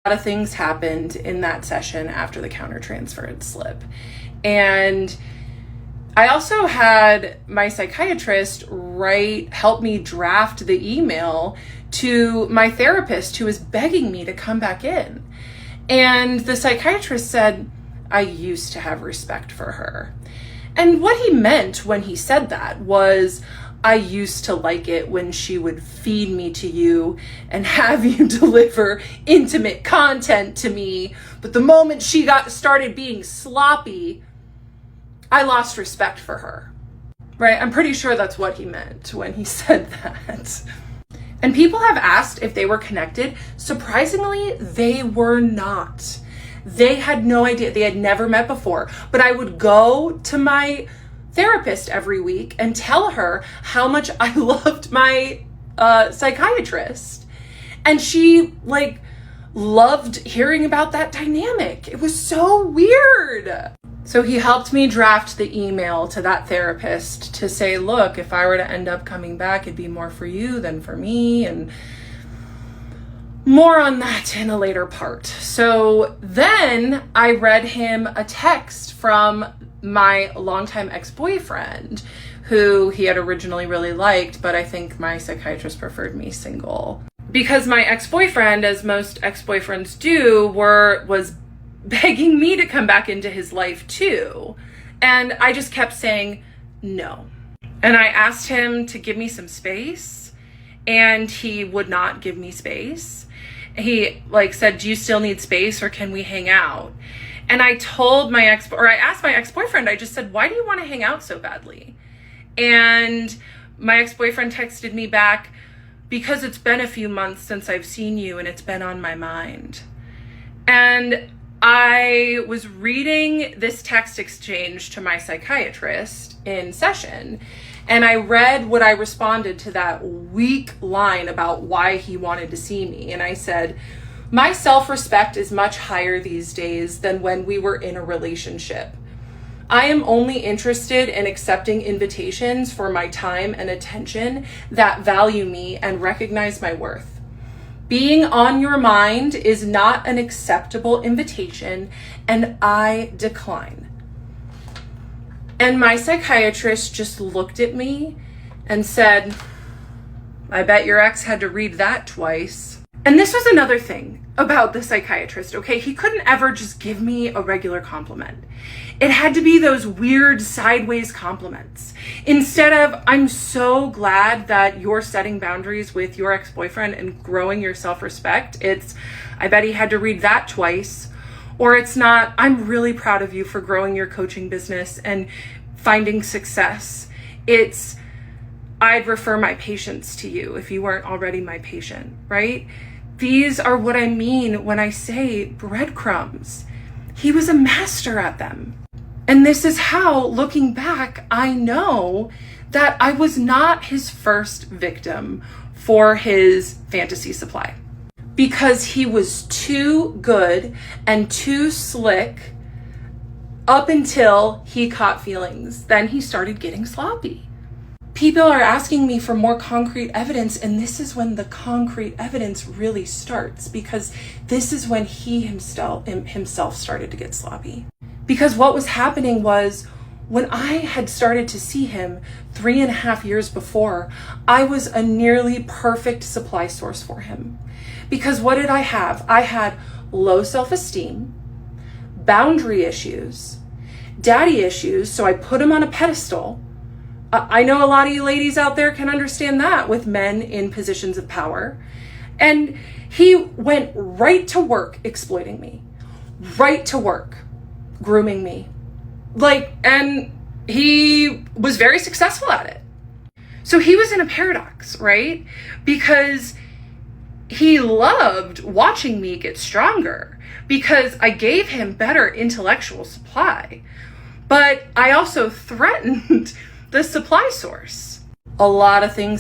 A lot of things happened in that session after the countertransferred slip. And I also had my psychiatrist help me draft the email to my therapist who was begging me to come back in. And the psychiatrist said, I used to have respect for her. And what he meant when he said that was, I used to like it when she would feed me to you and have you deliver intimate content to me. But the moment she started being sloppy, I lost respect for her. Right? I'm pretty sure that's what he meant when he said that. And people have asked if they were connected. Surprisingly, they were not. They had no idea. They had never met before. But I would go to my therapist every week and tell her how much I loved my psychiatrist. And she loved hearing about that dynamic. It was so weird. So he helped me draft the email to that therapist to say, look, if I were to end up coming back, it'd be more for you than for me. And more on that in a later part. So then I read him a text from my longtime ex-boyfriend, who he had originally really liked, but I think my psychiatrist preferred me single. Because my ex-boyfriend, as most ex-boyfriends do, was begging me to come back into his life too. And I just kept saying no. And I asked him to give me some space, and he would not give me space. He said, do you still need space or can we hang out? And I asked my ex-boyfriend, I just said, why do you want to hang out so badly? And my ex-boyfriend texted me back, because it's been a few months since I've seen you and it's been on my mind. And I was reading this text exchange to my psychiatrist in session, and I read what I responded to that weak line about why he wanted to see me. And I said, my self-respect is much higher these days than when we were in a relationship. I am only interested in accepting invitations for my time and attention that value me and recognize my worth. Being on your mind is not an acceptable invitation, and I decline. And my psychiatrist just looked at me and said, I bet your ex had to read that twice. And this was another thing about the psychiatrist, okay? He couldn't ever just give me a regular compliment. It had to be those weird sideways compliments. Instead of, I'm so glad that you're setting boundaries with your ex-boyfriend and growing your self-respect, it's, I bet he had to read that twice. Or it's not, I'm really proud of you for growing your coaching business and finding success. It's, I'd refer my patients to you if you weren't already my patient, right? These are what I mean when I say breadcrumbs. He was a master at them. And this is how, looking back, I know that I was not his first victim for his fantasy supply. Because he was too good and too slick up until he caught feelings. Then he started getting sloppy. People are asking me for more concrete evidence, and this is when the concrete evidence really starts, because this is when he himself started to get sloppy. Because what was happening was, when I had started to see him 3.5 years before, I was a nearly perfect supply source for him. Because what did I have? I had low self-esteem, boundary issues, daddy issues, so I put him on a pedestal. I know a lot of you ladies out there can understand that with men in positions of power. And he went right to work exploiting me, right to work grooming me. And he was very successful at it. So he was in a paradox, right? Because he loved watching me get stronger because I gave him better intellectual supply, but I also threatened the supply source. A lot of things